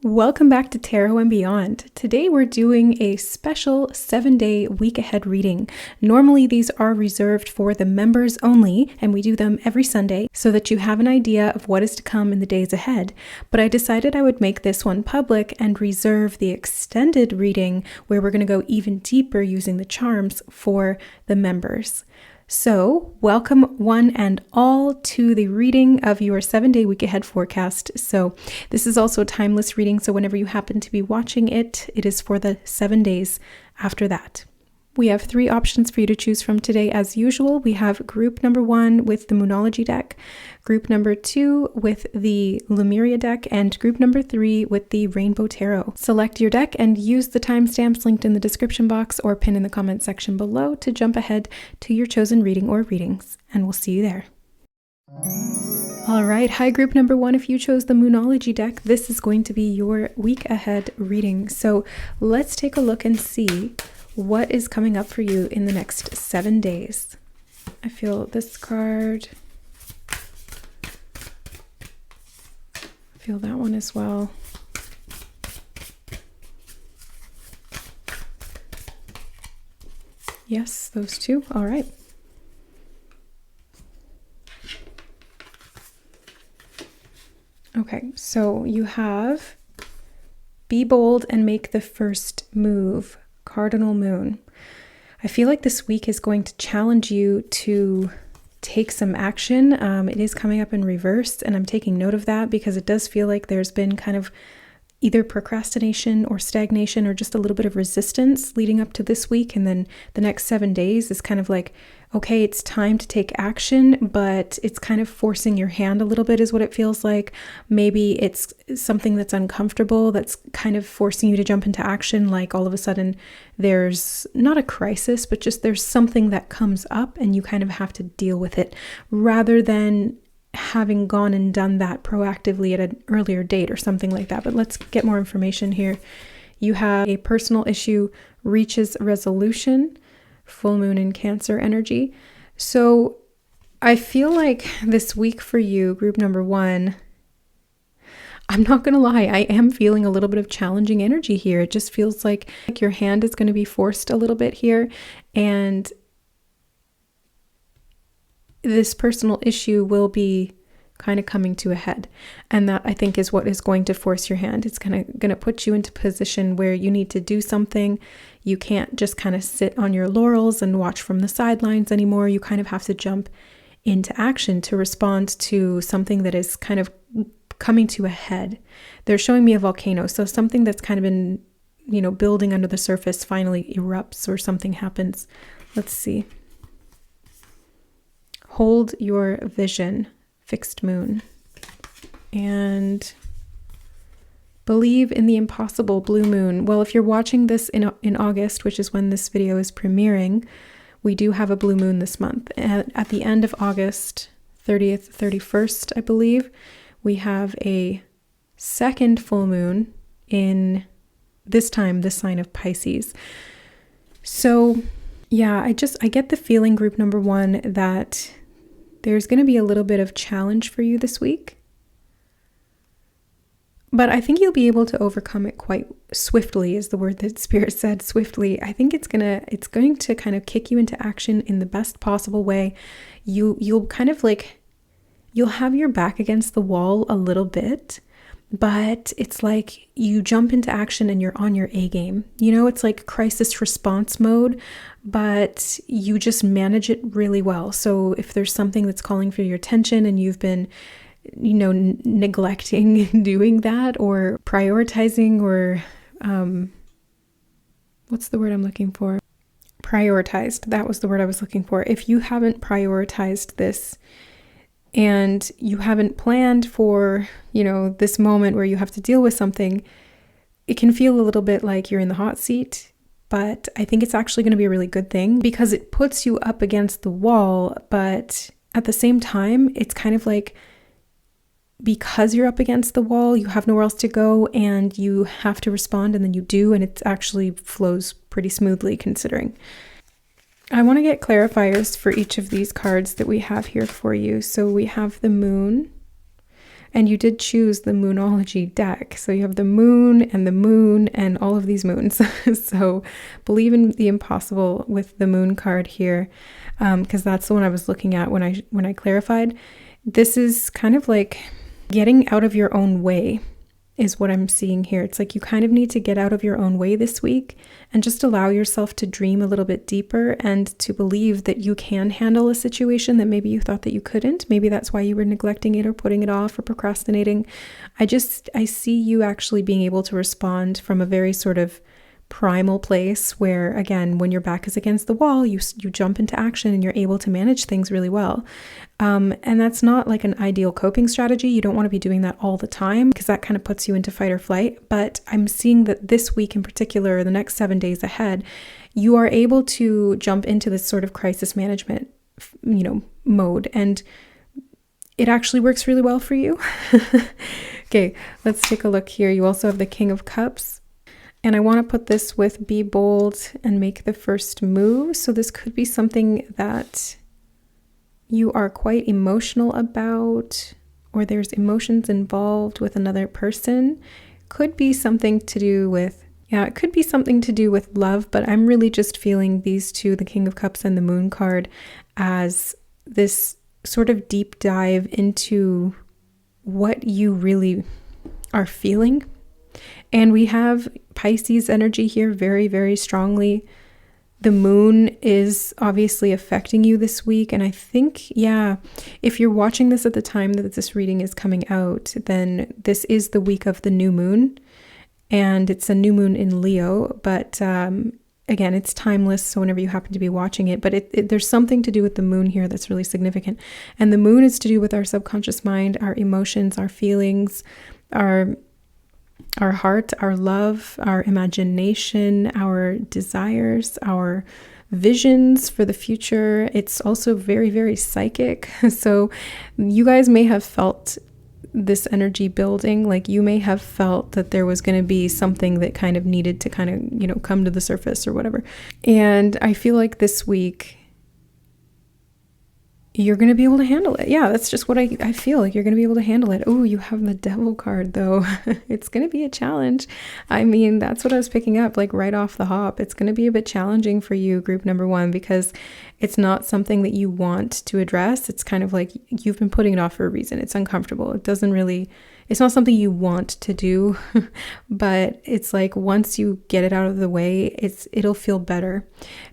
Welcome back to Tarot and Beyond. Today we're doing a special 7-day week ahead reading. Normally these are reserved for the members only, and we do them every Sunday so that you have an idea of what is to come in the days ahead. But I decided I would make this one public and reserve the extended reading where we're going to go even deeper using the charms for the members. So, welcome one and all to the reading of your 7-day week ahead forecast. So, this is also a timeless reading, so whenever you happen to be watching it, it is for the 7 days after that. We have 3 options for you to choose from today. As usual, we have group number 1 with the Moonology deck, group number 2 with the Lemuria deck, and group number 3 with the Rainbow Tarot. Select your deck and use the timestamps linked in the description box or pin in the comment section below to jump ahead to your chosen reading or readings, and we'll see you there. All right, hi group number 1. If you chose the Moonology deck, this is going to be your week ahead reading. So let's take a look and see what is coming up for you in the next 7 days. I feel this card. I feel that one as well. Yes, those two. All right. Okay, so you have be bold and make the first move. Cardinal Moon. I feel like this week is going to challenge you to take some action. It is coming up in reverse, and I'm taking note of that because it does feel like there's been kind of either procrastination or stagnation or just a little bit of resistance leading up to this week. And then the next 7 days is kind of like, okay, it's time to take action, but it's kind of forcing your hand a little bit is what it feels like. Maybe it's something that's uncomfortable that's kind of forcing you to jump into action. Like all of a sudden there's not a crisis, but just there's something that comes up and you kind of have to deal with it rather than having gone and done that proactively at an earlier date or something like that. But let's get more information here. You have a personal issue reaches resolution, full moon in Cancer energy. So I feel like this week for you, group number 1, I'm not going to lie, I am feeling a little bit of challenging energy here. It just feels like your hand is going to be forced a little bit here, and this personal issue will be kind of coming to a head. And that I think is what is going to force your hand. It's going to put you into a position where you need to do something. You can't just kind of sit on your laurels and watch from the sidelines anymore. You kind of have to jump into action to respond to something that is kind of coming to a head. They're showing me a volcano. So something that's kind of been, building under the surface finally erupts or something happens. Let's see. Hold your vision, fixed moon, and believe in the impossible, blue moon. Well, if you're watching this in August, which is when this video is premiering, we do have a blue moon this month. And at the end of August, 30th, 31st, I believe, we have a second full moon in this time, the sign of Pisces. So yeah, I get the feeling, group number 1, that there's going to be a little bit of challenge for you this week. But I think you'll be able to overcome it quite swiftly, is the word that Spirit said, swiftly. I think it's going to kind of kick you into action in the best possible way. You'll kind of like, you'll have your back against the wall a little bit, but it's like you jump into action and you're on your A game. It's like crisis response mode, but you just manage it really well. So if there's something that's calling for your attention and you've been, neglecting doing that or prioritizing or, what's the word I'm looking for? Prioritized. That was the word I was looking for. If you haven't prioritized this, and you haven't planned for, this moment where you have to deal with something, it can feel a little bit like you're in the hot seat. But I think it's actually going to be a really good thing because it puts you up against the wall. But at the same time, it's kind of like, because you're up against the wall, you have nowhere else to go and you have to respond, and then you do, and it actually flows pretty smoothly considering. I want to get clarifiers for each of these cards that we have here for you. So we have the moon, And you did choose the Moonology deck. So you have the moon and all of these moons. So believe in the impossible with the moon card here, because that's the one I was looking at when I clarified. This is kind of like getting out of your own way is what I'm seeing here. It's like you kind of need to get out of your own way this week and just allow yourself to dream a little bit deeper and to believe that you can handle a situation that maybe you thought that you couldn't. Maybe that's why you were neglecting it or putting it off or procrastinating. I see you actually being able to respond from a very sort of primal place where, again, when your back is against the wall, you jump into action and you're able to manage things really well. And that's not like an ideal coping strategy. You don't want to be doing that all the time because that kind of puts you into fight or flight. But I'm seeing that this week in particular, the next 7 days ahead, you are able to jump into this sort of crisis management, mode. And it actually works really well for you. Okay, let's take a look here. You also have the King of Cups. And I want to put this with be bold and make the first move. So this could be something that you are quite emotional about, or there's emotions involved with another person. Could be something to do with, it could be something to do with love, but I'm really just feeling these two, the King of Cups and the Moon card, as this sort of deep dive into what you really are feeling. And we have Pisces energy here very, very strongly. The moon is obviously affecting you this week. And I think, if you're watching this at the time that this reading is coming out, then this is the week of the new moon. And it's a new moon in Leo. But again, it's timeless. So whenever you happen to be watching it, but there's something to do with the moon here that's really significant. And the moon is to do with our subconscious mind, our emotions, our feelings, our heart, our love, our imagination, our desires, our visions for the future. It's also very, very psychic. So you guys may have felt this energy building. Like you may have felt that there was going to be something that kind of needed to kind of, come to the surface or whatever. And I feel like this week you're going to be able to handle it. Yeah, that's just what I feel like. You're going to be able to handle it. Oh, you have the Devil card though. It's going to be a challenge. I mean, that's what I was picking up like right off the hop. It's going to be a bit challenging for you, group number 1, because it's not something that you want to address. It's kind of like you've been putting it off for a reason. It's uncomfortable. It's not something you want to do, but it's like once you get it out of the way, it'll feel better.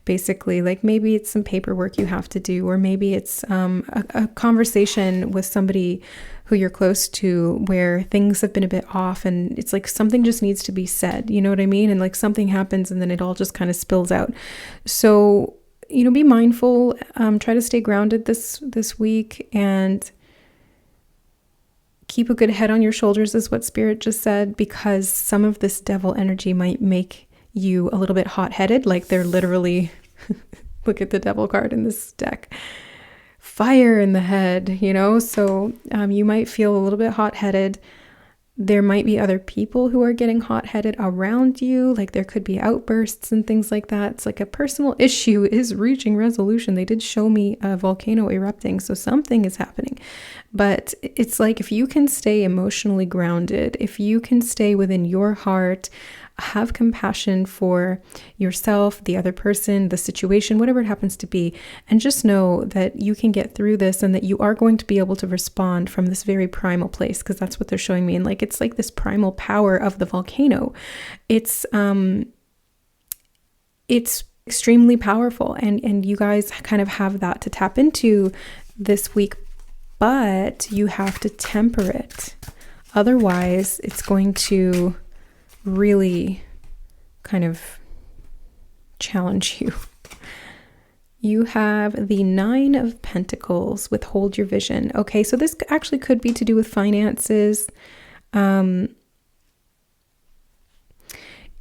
Basically, like maybe it's some paperwork you have to do, or maybe it's a conversation with somebody who you're close to where things have been a bit off and it's like something just needs to be said, you know what I mean? And like something happens and then it all just kind of spills out. So, be mindful, try to stay grounded this week and keep a good head on your shoulders is what Spirit just said, because some of this devil energy might make you a little bit hot-headed. Like they're literally, look at the devil card in this deck, fire in the head, so you might feel a little bit hot-headed. There might be other people who are getting hot-headed around you. Like there could be outbursts and things like that. It's like a personal issue is reaching resolution. They did show me a volcano erupting, so something is happening. But it's like if you can stay emotionally grounded, if you can stay within your heart, have compassion for yourself, the other person, the situation, whatever it happens to be, and just know that you can get through this and that you are going to be able to respond from this very primal place, because that's what they're showing me. And like it's like this primal power of the volcano. It's extremely powerful, and you guys kind of have that to tap into this week, but you have to temper it. Otherwise, it's going to really kind of challenge you. You have the 9 of Pentacles, withhold your vision. Okay, so this actually could be to do with finances.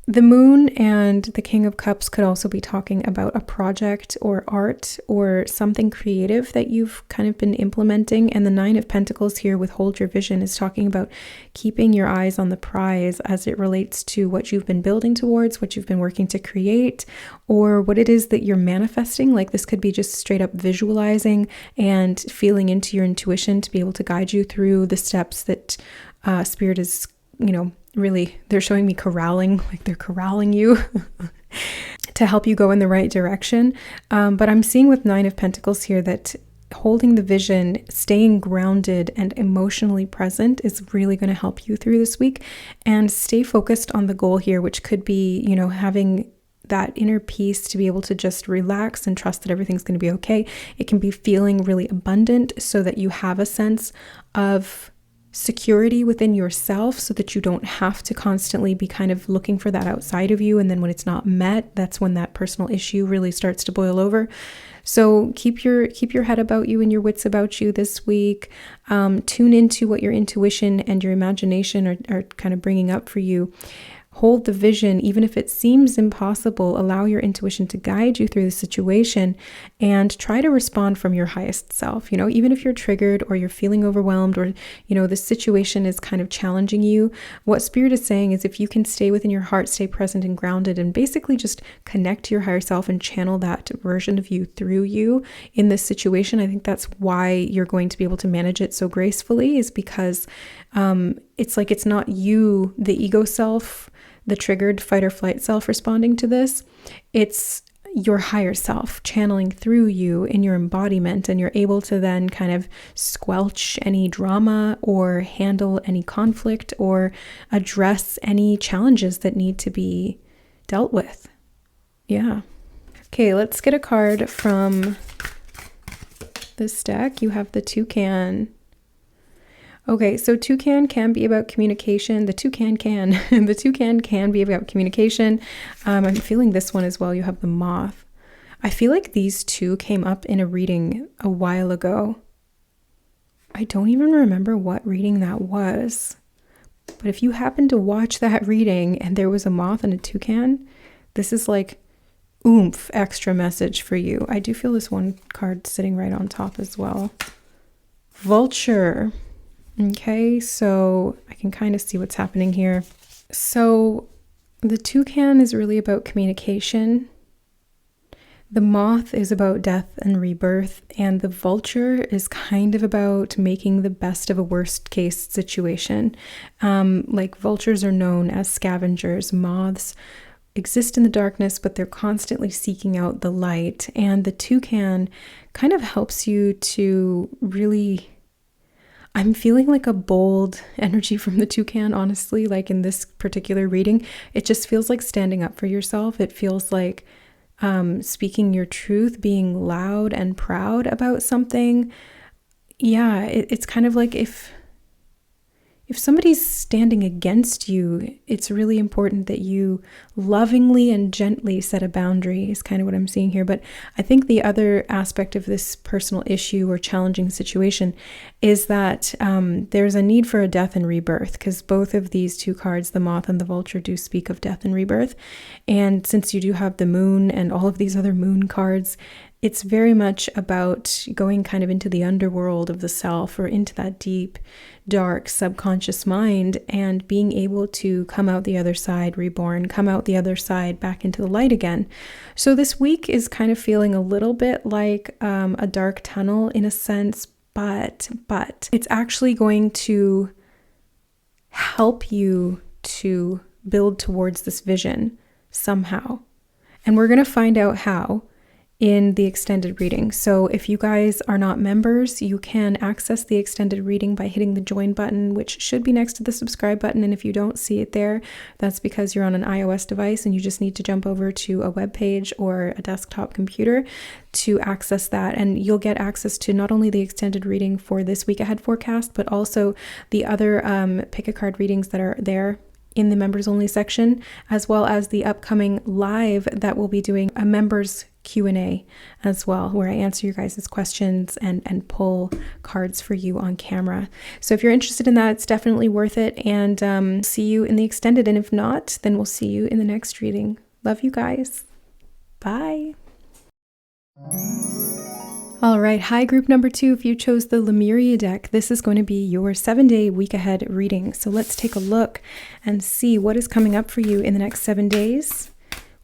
The moon and the King of Cups could also be talking about a project or art or something creative that you've kind of been implementing. And the Nine of Pentacles here with Hold Your Vision is talking about keeping your eyes on the prize as it relates to what you've been building towards, what you've been working to create, or what it is that you're manifesting. Like this could be just straight up visualizing and feeling into your intuition to be able to guide you through the steps that Spirit is, really, they're showing me corralling, like they're corralling you to help you go in the right direction. But I'm seeing with Nine of Pentacles here that holding the vision, staying grounded and emotionally present is really going to help you through this week. And stay focused on the goal here, which could be, having that inner peace to be able to just relax and trust that everything's going to be okay. It can be feeling really abundant so that you have a sense of security within yourself so that you don't have to constantly be kind of looking for that outside of you. And then when it's not met, that's when that personal issue really starts to boil over. So keep your head about you and your wits about you this week. Tune into what your intuition and your imagination are kind of bringing up for you. Hold the vision, even if it seems impossible. Allow your intuition to guide you through the situation and try to respond from your highest self. Even if you're triggered or you're feeling overwhelmed or, the situation is kind of challenging you, what Spirit is saying is if you can stay within your heart, stay present and grounded, and basically just connect to your higher self and channel that version of you through you in this situation, I think that's why you're going to be able to manage it so gracefully, is because it's like it's not you, the ego self, the triggered fight or flight self responding to this. It's your higher self channeling through you in your embodiment, and you're able to then kind of squelch any drama or handle any conflict or address any challenges that need to be dealt with. Yeah. Okay, let's get a card from this deck. You have the Toucan. Okay, so Toucan can be about communication. The Toucan can be about communication. I'm feeling this one as well. You have the Moth. I feel like these two came up in a reading a while ago. I don't even remember what reading that was. But if you happen to watch that reading and there was a moth and a toucan, this is like oomph extra message for you. I do feel this one card sitting right on top as well. Vulture. Okay, so I can kind of see what's happening here. So the toucan is really about communication. The moth is about death and rebirth, and the vulture is kind of about making the best of a worst case situation. Like vultures are known as scavengers. Moths exist in the darkness, but they're constantly seeking out the light. And the toucan kind of helps you to really... I'm feeling like a bold energy from the toucan, honestly, like in this particular reading. It just feels like standing up for yourself. It feels like speaking your truth, being loud and proud about something. Yeah, it's kind of like if somebody's standing against you, it's really important that you lovingly and gently set a boundary, is kind of what I'm seeing here. But I think the other aspect of this personal issue or challenging situation is that there's a need for a death and rebirth, because both of these two cards, the moth and the vulture, do speak of death and rebirth. And since you do have the moon and all of these other moon cards, it's very much about going kind of into the underworld of the self, or into that deep, dark subconscious mind, and being able to come out the other side reborn, come out the other side back into the light again. So this week is kind of feeling a little bit like a dark tunnel in a sense, but it's actually going to help you to build towards this vision somehow. And we're going to find out how in the extended reading. So if you guys are not members, you can access the extended reading by hitting the join button, which should be next to the subscribe button. And if you don't see it there, that's because you're on an iOS device and you just need to jump over to a web page or a desktop computer to access that. And you'll get access to not only the extended reading for this week ahead forecast, but also the other pick a card readings that are there in the members only section, as well as the upcoming live that we'll be doing a members Q&A as well, where I answer your guys' questions and pull cards for you on camera. So if you're interested in that, it's definitely worth it. And see you in the extended. And if not, then we'll see you in the next reading. Love you guys. Bye. All right. Hi, group number 2. If you chose the Lemuria deck, this is going to be your 7-day week ahead reading. So let's take a look and see what is coming up for you in the next 7 days,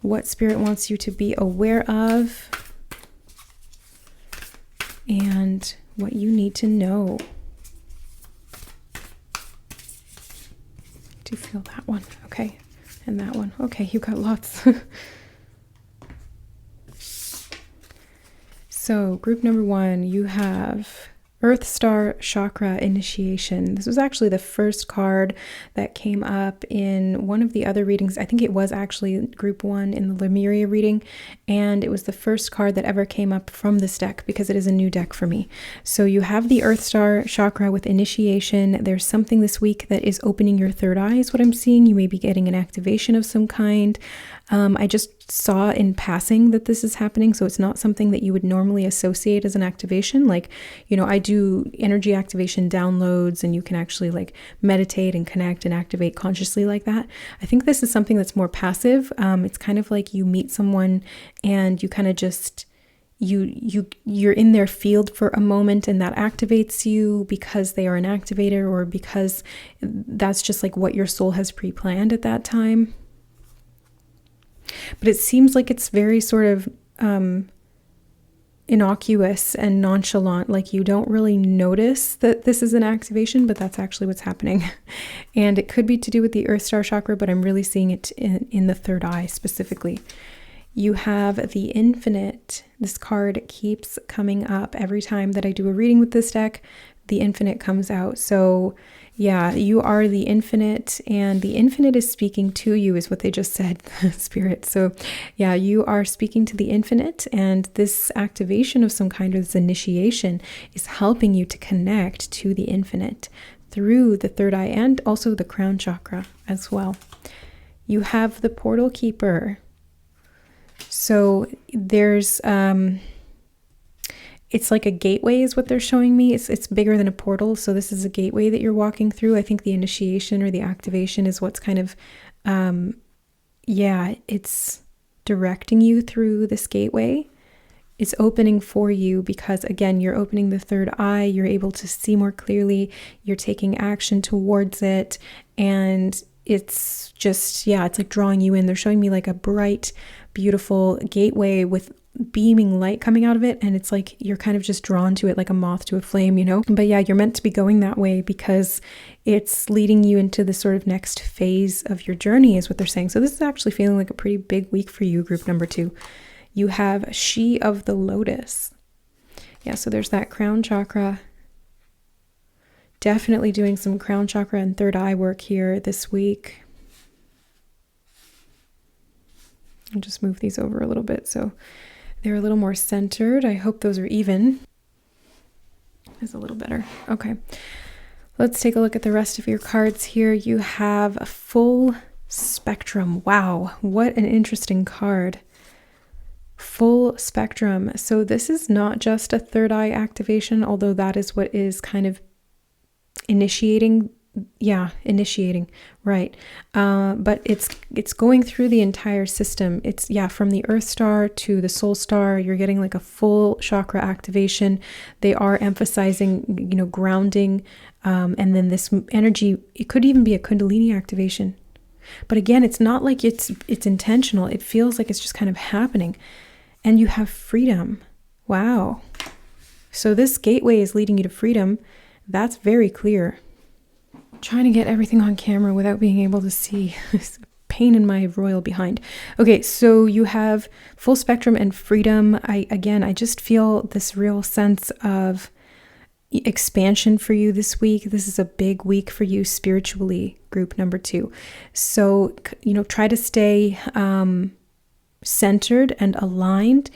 what Spirit wants you to be aware of, and what you need to know. Do you feel that one? Okay. And that one. Okay, you got lots. So group number 1, you have Earth Star Chakra Initiation. This was actually the first card that came up in one of the other readings. I think it was actually group 1 in the Lemuria reading, and it was the first card that ever came up from this deck because it is a new deck for me. So you have the Earth Star Chakra with initiation. There's something this week that is opening your third eye is what I'm seeing. You may be getting an activation of some kind. I just saw in passing that this is happening, so it's not something that you would normally associate as an activation. Like, you know, I do energy activation downloads, and you can actually like meditate and connect and activate consciously like that. I think this is something that's more passive. It's kind of like you meet someone and you kind of just you're in their field for a moment, and that activates you because they are an activator, or because that's just like what your soul has pre-planned at that time. But it seems like it's very sort of innocuous and nonchalant, like you don't really notice that this is an activation, but that's actually what's happening. And it could be to do with the Earth Star Chakra, but I'm really seeing it in the third eye specifically. You have the Infinite. This card keeps coming up every time that I do a reading with this deck. The Infinite comes out. So yeah, you are the Infinite, and the Infinite is speaking to you, is what they just said, Spirit. So yeah, you are speaking to the Infinite, and this activation of some kind, of this initiation, is helping you to connect to the Infinite through the third eye and also the crown chakra as well. You have the Portal Keeper. So there's it's like a gateway is what they're showing me. It's bigger than a portal. So this is a gateway that you're walking through. I think the initiation or the activation is what's kind of, it's directing you through this gateway. It's opening for you because, again, you're opening the third eye. You're able to see more clearly. You're taking action towards it. And it's just, it's like drawing you in. They're showing me like a bright, beautiful gateway with beaming light coming out of it, and it's like you're kind of just drawn to it like a moth to a flame, you know. But yeah, you're meant to be going that way because it's leading you into the sort of next phase of your journey, is what they're saying. So this is actually feeling like a pretty big week for you, group number 2. You have She of the Lotus. Yeah, so there's that crown chakra. Definitely doing some crown chakra and third eye work here this week. I'll just move these over a little bit so they're a little more centered. I hope those are even. Is a little better. Okay. Let's take a look at the rest of your cards here. You have a full spectrum. Wow, what an interesting card. Full spectrum. So this is not just a third eye activation, although that is what is kind of initiating. Yeah, initiating, right. But it's going through the entire system. It's, from the Earth Star to the Soul Star, you're getting like a full chakra activation. They are emphasizing, grounding, and then this energy, it could even be a Kundalini activation. But again, it's not like it's intentional. It feels like it's just kind of happening. And you have freedom. Wow. So this gateway is leading you to freedom. That's very clear. Trying to get everything on camera without being able to see. Pain in my royal behind. Okay, so you have full spectrum and freedom. I just feel this real sense of expansion for you this week. This is a big week for you spiritually, group number 2. So, try to stay centered and aligned.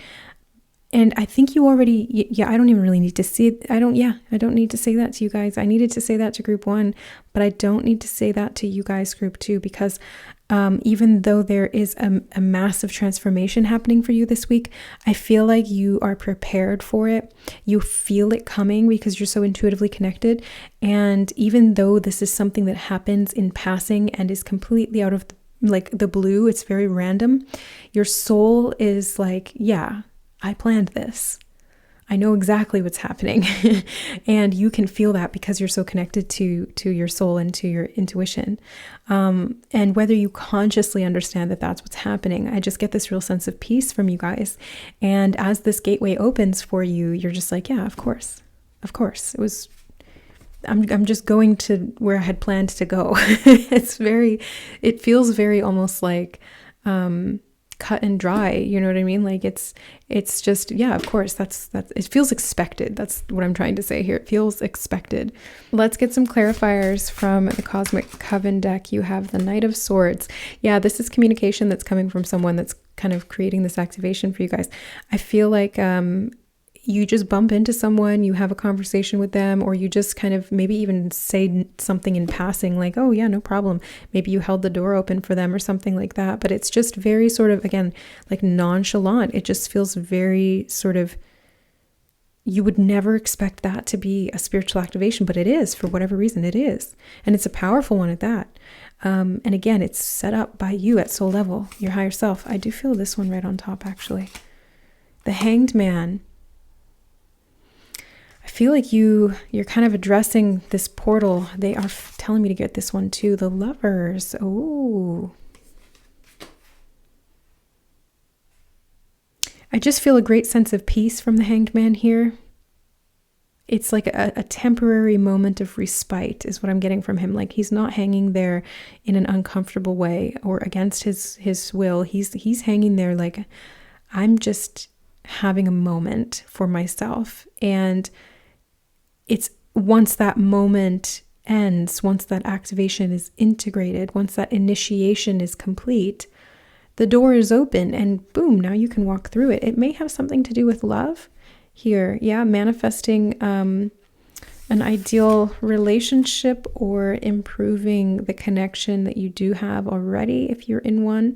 And I think you already, yeah, I don't even really need to see it. I don't need to say that to you guys. I needed to say that to group 1, but I don't need to say that to you guys, group 2, because even though there is a massive transformation happening for you this week, I feel like you are prepared for it. You feel it coming because you're so intuitively connected. And even though this is something that happens in passing and is completely out of the blue, it's very random, your soul is like, yeah, I planned this. I know exactly what's happening. And you can feel that because you're so connected to your soul and to your intuition. And whether you consciously understand that that's what's happening, I just get this real sense of peace from you guys. And as this gateway opens for you, you're just like, yeah, of course. It was, I'm just going to where I had planned to go. It feels very almost like, cut and dry, you know what I mean? Like it's just, yeah, of course, that's it feels expected. That's what I'm trying to say here. It feels expected. Let's get some clarifiers from the Cosmic Coven deck. You have the Knight of Swords. Yeah, this is communication that's coming from someone that's kind of creating this activation for you guys. I feel like you just bump into someone, you have a conversation with them, or you just kind of maybe even say something in passing like, oh yeah, no problem. Maybe you held the door open for them or something like that. But it's just very sort of, again, like nonchalant. It just feels very sort of, you would never expect that to be a spiritual activation, but it is, for whatever reason it is. And it's a powerful one at that. And again, it's set up by you at soul level, your higher self. I do feel this one right on top, actually. The Hanged Man. I feel like you're kind of addressing this portal. They are telling me to get this one too. The Lovers. Oh. I just feel a great sense of peace from the Hanged Man here. It's like a temporary moment of respite is what I'm getting from him. Like he's not hanging there in an uncomfortable way or against his will. He's hanging there like, I'm just having a moment for myself. And it's once that moment ends, once that activation is integrated, once that initiation is complete, the door is open and boom, now you can walk through it. It may have something to do with love here. Yeah, manifesting an ideal relationship or improving the connection that you do have already if you're in one.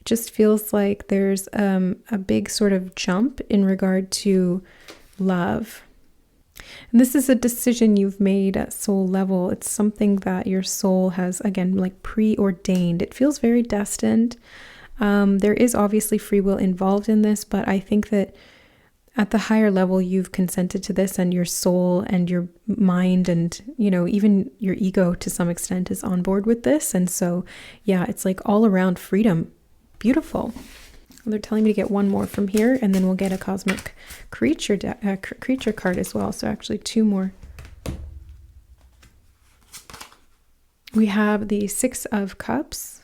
It just feels like there's a big sort of jump in regard to love. And this is a decision you've made at soul level. It's something that your soul has, again, like preordained. It feels very destined. There is obviously free will involved in this, but I think that at the higher level, you've consented to this, and your soul and your mind and, you know, even your ego to some extent is on board with this. And so, yeah, it's like all around freedom. Beautiful. They're telling me to get one more from here, and then we'll get a cosmic creature creature card as well. So actually 2 more. We have the 6 of Cups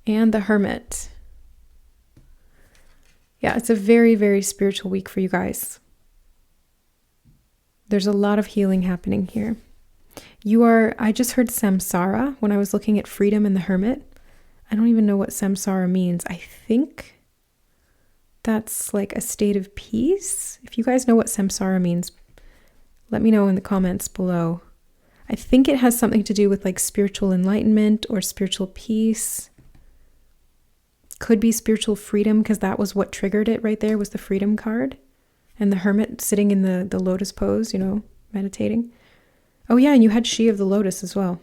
and the Hermit. Yeah, it's a very, very spiritual week for you guys. There's a lot of healing happening here. I just heard samsara when I was looking at freedom and the Hermit. I don't even know what samsara means. I think that's like a state of peace. If you guys know what samsara means, let me know in the comments below. I think it has something to do with like spiritual enlightenment or spiritual peace. Could be spiritual freedom, because that was what triggered it right there, was the freedom card. And the Hermit sitting in the lotus pose, you know, meditating. Oh yeah, and you had She of the Lotus as well.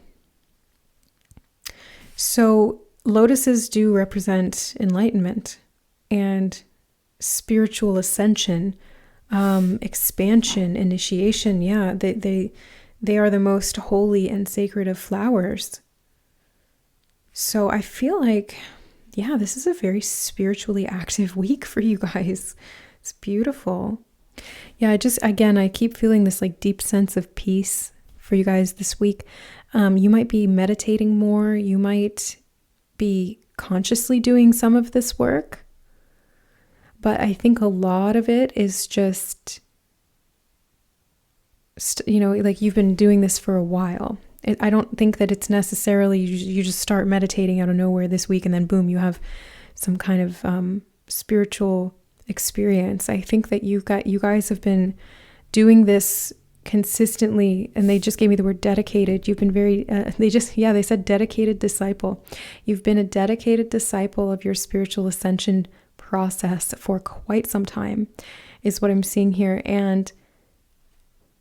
So lotuses do represent enlightenment and spiritual ascension, expansion, initiation. Yeah, they are the most holy and sacred of flowers. So I feel like, yeah, this is a very spiritually active week for you guys. It's beautiful. Yeah, I keep feeling this like deep sense of peace for you guys this week. You might be meditating more. You might be consciously doing some of this work. But I think a lot of it is just, like you've been doing this for a while. I don't think that it's necessarily you just start meditating out of nowhere this week and then boom, you have some kind of spiritual experience. I think that you guys have been doing this consistently, and they just gave me the word dedicated. You've been very, they said dedicated disciple. You've been a dedicated disciple of your spiritual ascension process for quite some time, is what I'm seeing here. And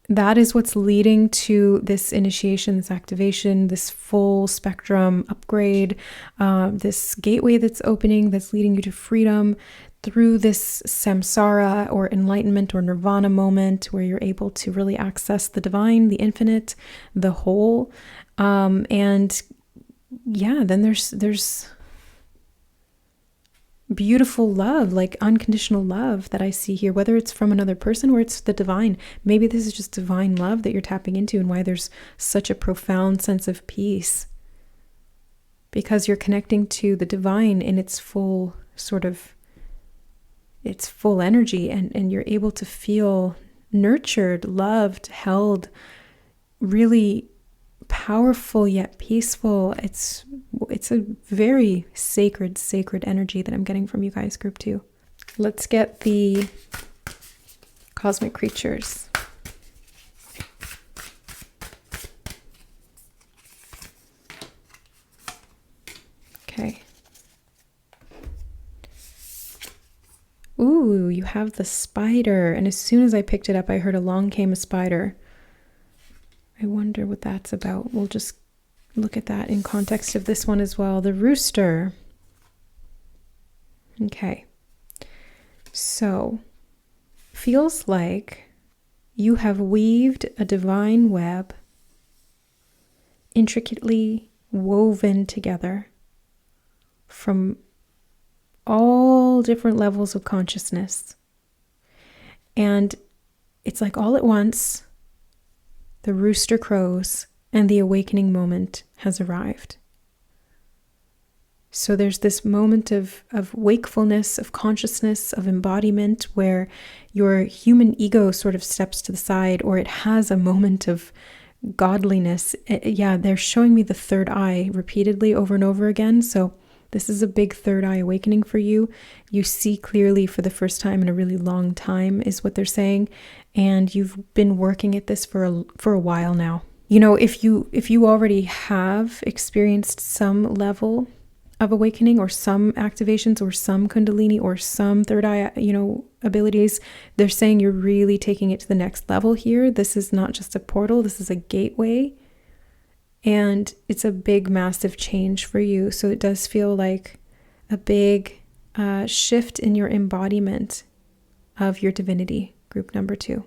that is what's leading to this initiation, this activation, this full spectrum upgrade, this gateway that's opening, that's leading you to freedom through this samsara or enlightenment or nirvana moment where you're able to really access the divine, the infinite, the whole. And yeah, then there's beautiful love, like unconditional love that I see here, whether it's from another person or it's the divine. Maybe this is just divine love that you're tapping into, and why there's such a profound sense of peace, because you're connecting to the divine in its full its full energy, and you're able to feel nurtured, loved, held, really powerful yet peaceful. It's a very sacred energy that I'm getting from you guys, group 2. Let's get the cosmic creatures. Okay. Ooh, you have the spider. And as soon as I picked it up, I heard along came a spider. I wonder what that's about. We'll just look at that in context of this one as well. The rooster. Okay. So, feels like you have weaved a divine web, intricately woven together from all different levels of consciousness. And it's like all at once, the rooster crows and the awakening moment has arrived. So there's this moment of wakefulness, of consciousness, of embodiment, where your human ego sort of steps to the side, or it has a moment of godliness. Yeah, they're showing me the third eye repeatedly over and over again. So this is a big third eye awakening for you. You see clearly for the first time in a really long time, is what they're saying. And you've been working at this for a while now. You know, if you already have experienced some level of awakening, or some activations, or some kundalini, or some third eye, abilities, they're saying you're really taking it to the next level here. This is not just a portal, this is a gateway. And it's a big, massive change for you. So it does feel like a big shift in your embodiment of your divinity, group number 2.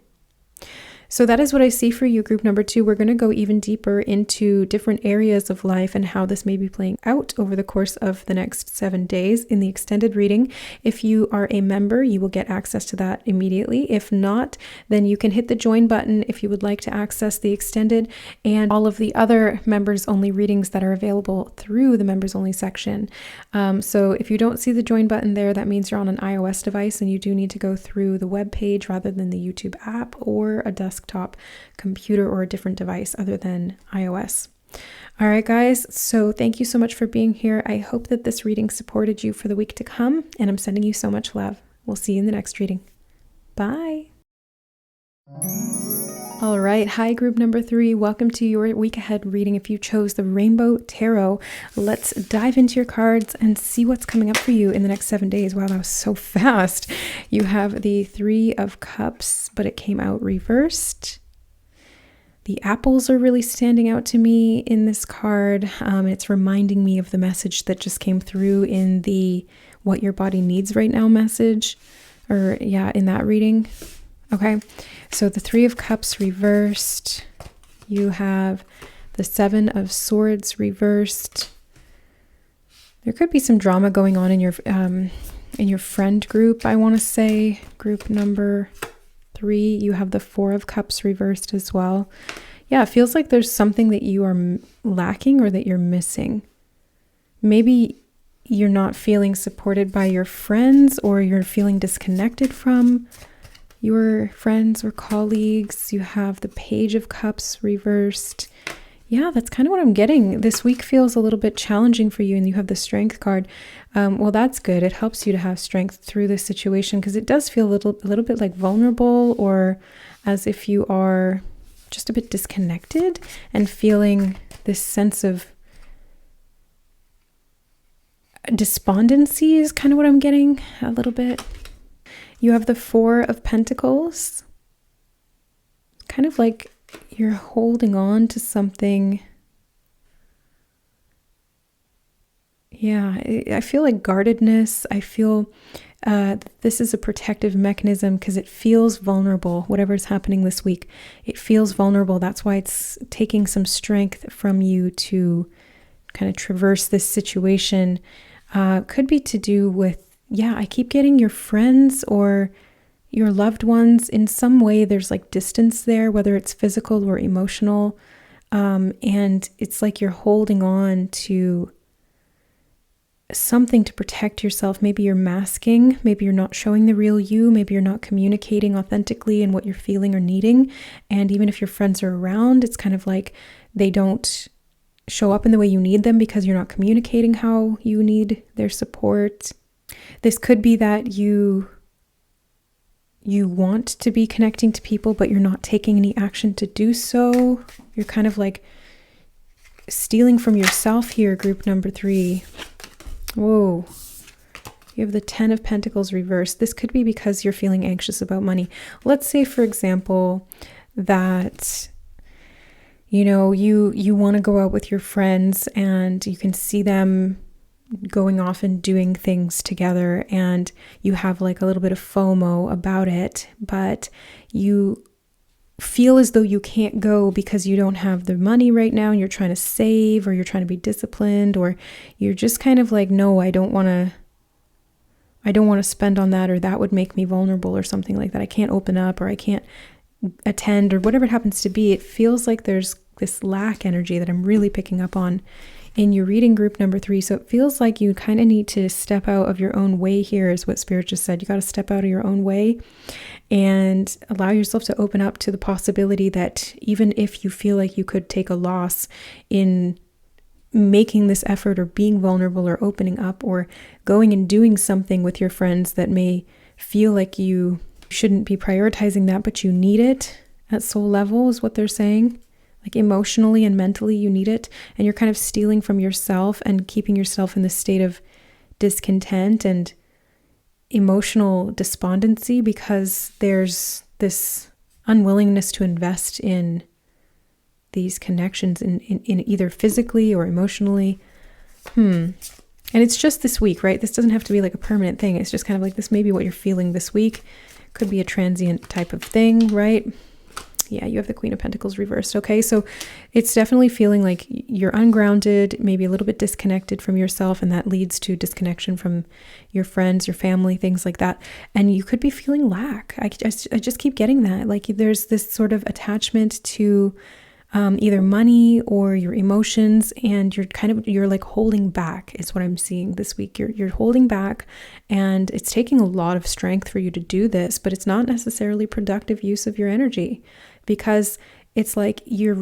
So that is what I see for you, group number 2. We're going to go even deeper into different areas of life and how this may be playing out over the course of the next 7 days in the extended reading. If you are a member, you will get access to that immediately. If not, then you can hit the join button if you would like to access the extended and all of the other members only readings that are available through the members only section. So if you don't see the join button there, that means you're on an iOS device and you do need to go through the web page rather than the YouTube app or a desktop computer or a different device other than iOS. All right, guys. So thank you so much for being here. I hope that this reading supported you for the week to come, and I'm sending you so much love. We'll see you in the next reading. Bye. All right. Hi, group number 3. Welcome to your week ahead reading. If you chose the Rainbow Tarot, let's dive into your cards and see what's coming up for you in the next 7 days. Wow, that was so fast. You have the 3 of Cups, but it came out reversed. The apples are really standing out to me in this card. It's reminding me of the message that just came through in the What Your Body Needs Right Now message, in that reading. Okay, so the 3 of Cups reversed. You have the 7 of Swords reversed. There could be some drama going on in your friend group, I want to say. Group number 3, you have the 4 of Cups reversed as well. Yeah, it feels like there's something that you are lacking or that you're missing. Maybe you're not feeling supported by your friends, or you're feeling disconnected from your friends or colleagues. You have the Page of Cups reversed. Yeah, that's kind of what I'm getting. This week feels a little bit challenging for you, and you have the Strength card. Well, that's good. It helps you to have strength through this situation, because it does feel a little bit like vulnerable, or as if you are just a bit disconnected and feeling this sense of despondency is kind of what I'm getting a little bit. You have the Four of Pentacles. Kind of like you're holding on to something. Yeah, I feel like guardedness. I feel this is a protective mechanism because it feels vulnerable. Whatever's happening this week, it feels vulnerable. That's why it's taking some strength from you to kind of traverse this situation. Could be to do with, I keep getting your friends or your loved ones. In some way, there's like distance there, whether it's physical or emotional. And it's like you're holding on to something to protect yourself. Maybe you're masking, maybe you're not showing the real you, maybe you're not communicating authentically in what you're feeling or needing. And even if your friends are around, it's kind of like they don't show up in the way you need them because you're not communicating how you need their support. This could be that you want to be connecting to people, but you're not taking any action to do so. You're kind of like stealing from yourself here, group number 3. Whoa. You have the 10 of Pentacles reversed. This could be because you're feeling anxious about money. Let's say, for example, that you want to go out with your friends and you can see them going off and doing things together, and you have like a little bit of FOMO about it, but you feel as though you can't go because you don't have the money right now and you're trying to save, or you're trying to be disciplined, or you're just kind of like, no, I don't want to spend on that, or that would make me vulnerable or something like that. I can't open up, or I can't attend, or whatever it happens to be. It feels like there's this lack energy that I'm really picking up on in your reading, group number 3. So it feels like you kind of need to step out of your own way here, is what Spirit just said. You got to step out of your own way and allow yourself to open up to the possibility that even if you feel like you could take a loss in making this effort, or being vulnerable, or opening up, or going and doing something with your friends that may feel like you shouldn't be prioritizing that, but you need it at soul level, is what they're saying. Like emotionally and mentally, you need it. And you're kind of stealing from yourself and keeping yourself in this state of discontent and emotional despondency because there's this unwillingness to invest in these connections in either physically or emotionally. And it's just this week, right? This doesn't have to be like a permanent thing. It's just kind of like, this may be what you're feeling this week. Could be a transient type of thing, right? Yeah, you have the Queen of Pentacles reversed. Okay, so it's definitely feeling like you're ungrounded, maybe a little bit disconnected from yourself, and that leads to disconnection from your friends, your family, things like that. And you could be feeling lack. I just keep getting that. Like there's this sort of attachment to either money or your emotions, and you're like holding back is what I'm seeing this week. You're holding back, and it's taking a lot of strength for you to do this, but it's not necessarily productive use of your energy, because it's like you're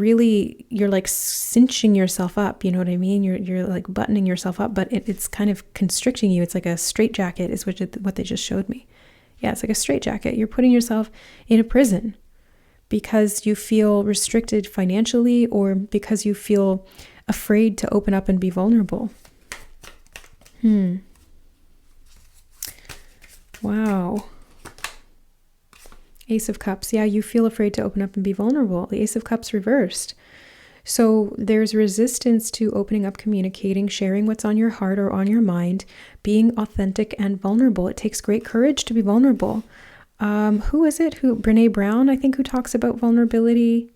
like cinching yourself up, you know what I mean? You're like buttoning yourself up, but it's kind of constricting you. It's like a straitjacket is what they just showed me. Yeah, it's like a straitjacket. You're putting yourself in a prison because you feel restricted financially, or because you feel afraid to open up and be vulnerable. Wow. Ace of Cups. Yeah, you feel afraid to open up and be vulnerable. The Ace of Cups reversed. So there's resistance to opening up, communicating, sharing what's on your heart or on your mind, being authentic and vulnerable. It takes great courage to be vulnerable. Who is it? Brene Brown, I think, who talks about vulnerability.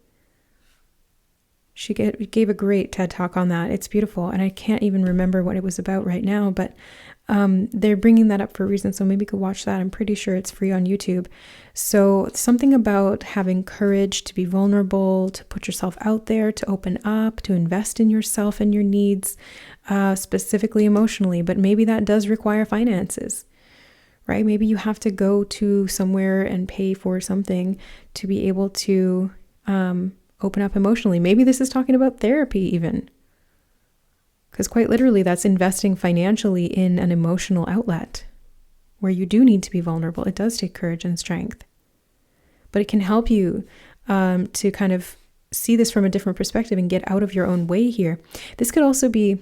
She gave a great TED talk on that. It's beautiful. And I can't even remember what it was about right now, but they're bringing that up for a reason. So maybe you could watch that. I'm pretty sure it's free on YouTube. So something about having courage to be vulnerable, to put yourself out there, to open up, to invest in yourself and your needs, specifically emotionally. But maybe that does require finances, right? Maybe you have to go to somewhere and pay for something to be able to open up emotionally. Maybe this is talking about therapy even. Because quite literally, that's investing financially in an emotional outlet where you do need to be vulnerable. It does take courage and strength. But it can help you to kind of see this from a different perspective and get out of your own way here. This could also be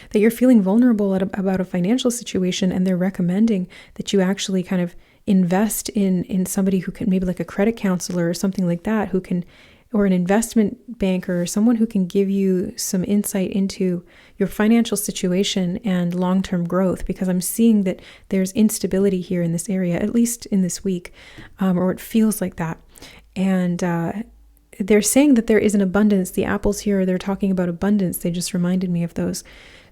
that you're feeling vulnerable about a financial situation, and they're recommending that you actually kind of invest in somebody who can, maybe like a credit counselor or something like that, who can, or an investment banker, or someone who can give you some insight into your financial situation and long-term growth, because I'm seeing that there's instability here in this area, at least in this week, or it feels like that. And they're saying that there is an abundance. The apples here, they're talking about abundance. They just reminded me of those.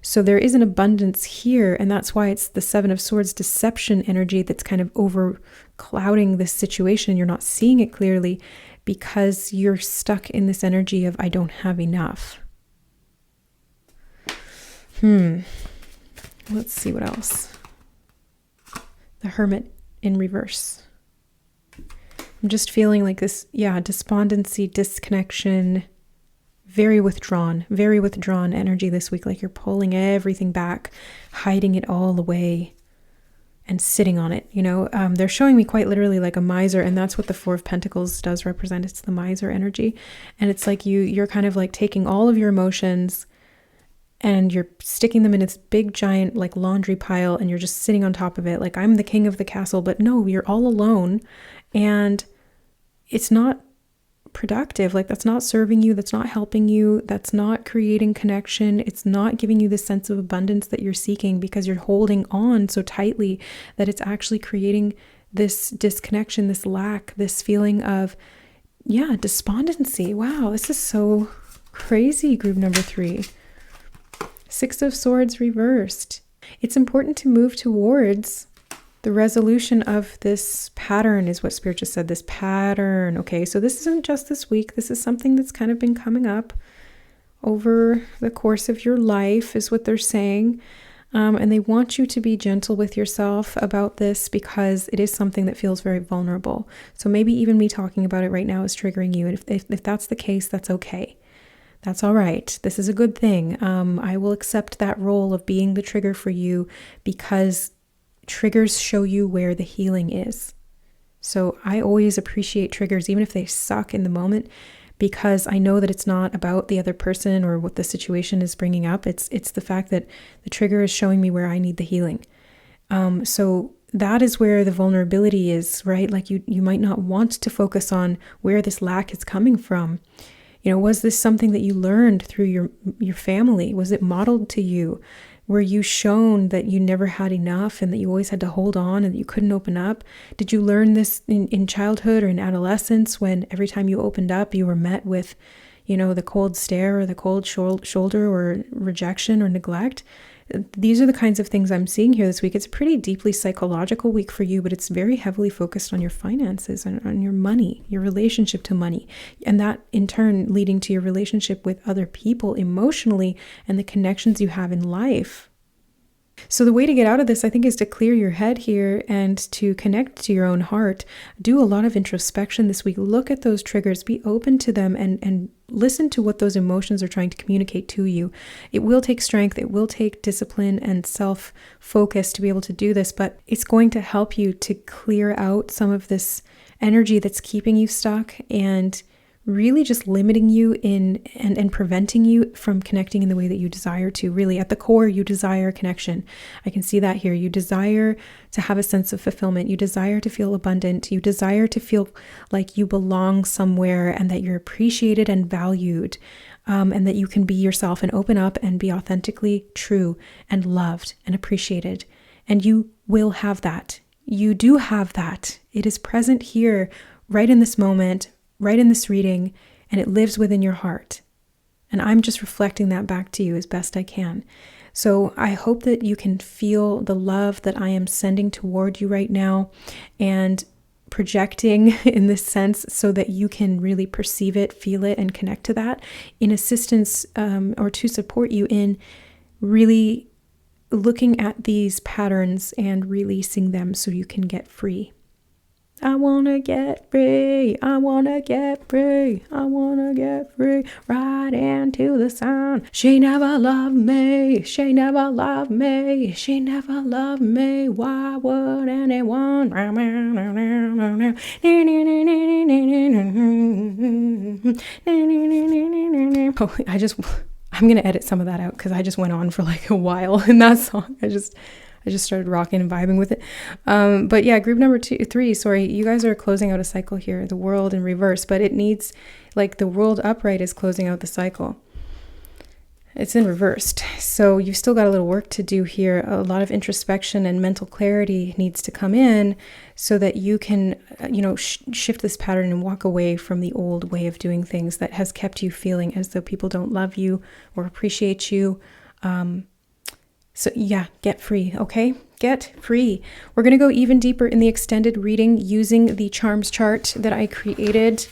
So there is an abundance here, and that's why it's the Seven of Swords deception energy that's kind of over clouding this situation. You're not seeing it clearly because you're stuck in this energy of I don't have enough. Let's see what else. The Hermit in reverse. I'm just feeling like this, despondency, disconnection, very withdrawn energy this week. Like you're pulling everything back, hiding it all away and sitting on it. They're showing me quite literally like a miser, and that's what the Four of Pentacles does represent. It's the miser energy. And it's like you're kind of like taking all of your emotions and you're sticking them in this big giant like laundry pile, and you're just sitting on top of it. Like I'm the king of the castle, but no, you're all alone. And it's not productive. Like that's not serving you. That's not helping you. That's not creating connection. It's not giving you the sense of abundance that you're seeking, because you're holding on so tightly that it's actually creating this disconnection, this lack, this feeling of, despondency. Wow, this is so crazy. Group number 3. Six of Swords reversed. It's important to move towards the resolution of this pattern, is what Spirit just said, this pattern. Okay, so this isn't just this week. This is something that's kind of been coming up over the course of your life, is what they're saying. And they want you to be gentle with yourself about this, because it is something that feels very vulnerable. So maybe even me talking about it right now is triggering you. And if that's the case, that's okay. That's all right. This is a good thing. I will accept that role of being the trigger for you, because triggers show you where the healing is. So I always appreciate triggers, even if they suck in the moment, because I know that it's not about the other person or what the situation is bringing up. It's the fact that the trigger is showing me where I need the healing. So that is where the vulnerability is, right? Like you might not want to focus on where this lack is coming from. Was this something that you learned through your family? Was it modeled to you? Were you shown that you never had enough and that you always had to hold on and that you couldn't open up? Did you learn this in childhood or in adolescence, when every time you opened up, you were met with, the cold stare or the cold shoulder or rejection or neglect? These are the kinds of things I'm seeing here this week. It's a pretty deeply psychological week for you, but it's very heavily focused on your finances and on your money, your relationship to money, and that in turn leading to your relationship with other people emotionally and the connections you have in life. So the way to get out of this, I think, is to clear your head here and to connect to your own heart. Do a lot of introspection this week. Look at those triggers, be open to them, and listen to what those emotions are trying to communicate to you. It will take strength, it will take discipline and self-focus to be able to do this, but it's going to help you to clear out some of this energy that's keeping you stuck and really just limiting you and preventing you from connecting in the way that you desire to. Really, at the core, you desire connection. I can see that here. You desire to have a sense of fulfillment. You desire to feel abundant. You desire to feel like you belong somewhere and that you're appreciated and valued, and that you can be yourself and open up and be authentically true and loved and appreciated. And you will have that. You do have that. It is present here, right in this moment, right in this reading, and it lives within your heart. And I'm just reflecting that back to you as best I can. So I hope that you can feel the love that I am sending toward you right now and projecting in this sense, so that you can really perceive it, feel it, and connect to that in assistance or to support you in really looking at these patterns and releasing them so you can get free. I wanna get free. I wanna get free. I wanna get free. Right into the sun. She never loved me. She never loved me. She never loved me. Why would anyone? Oh, I'm gonna edit some of that out because I just went on for like a while in that song. I just started rocking and vibing with it. But yeah, group number 3, you guys are closing out a cycle here, the world in reverse, but it needs, like, the world upright is closing out the cycle. It's in reversed. So you've still got a little work to do here. A lot of introspection and mental clarity needs to come in so that you can, shift this pattern and walk away from the old way of doing things that has kept you feeling as though people don't love you or appreciate you. So yeah, get free, okay? Get free. We're going to go even deeper in the extended reading using the charms chart that I created.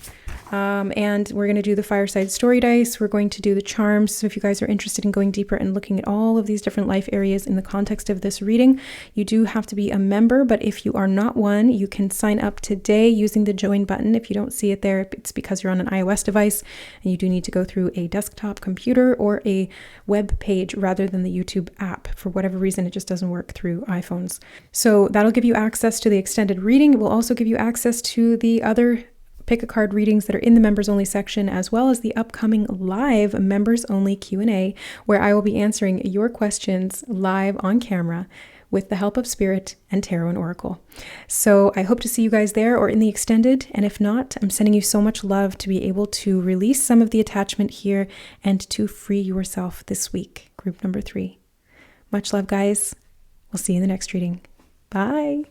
And we're going to do the fireside story dice. We're going to do the charms. So if you guys are interested in going deeper and looking at all of these different life areas in the context of this reading, you do have to be a member. But if you are not one, you can sign up today using the join button. If you don't see it there, it's because you're on an iOS device and you do need to go through a desktop computer or a web page rather than the YouTube app. For whatever reason, it just doesn't work through iPhones. So that'll give you access to the extended reading. It will also give you access to the other pick a card readings that are in the members only section, as well as the upcoming live members only Q&A, where I will be answering your questions live on camera with the help of Spirit and Tarot and Oracle. So I hope to see you guys there or in the extended. And if not, I'm sending you so much love to be able to release some of the attachment here and to free yourself this week. Group number 3. Much love, guys. We'll see you in the next reading. Bye.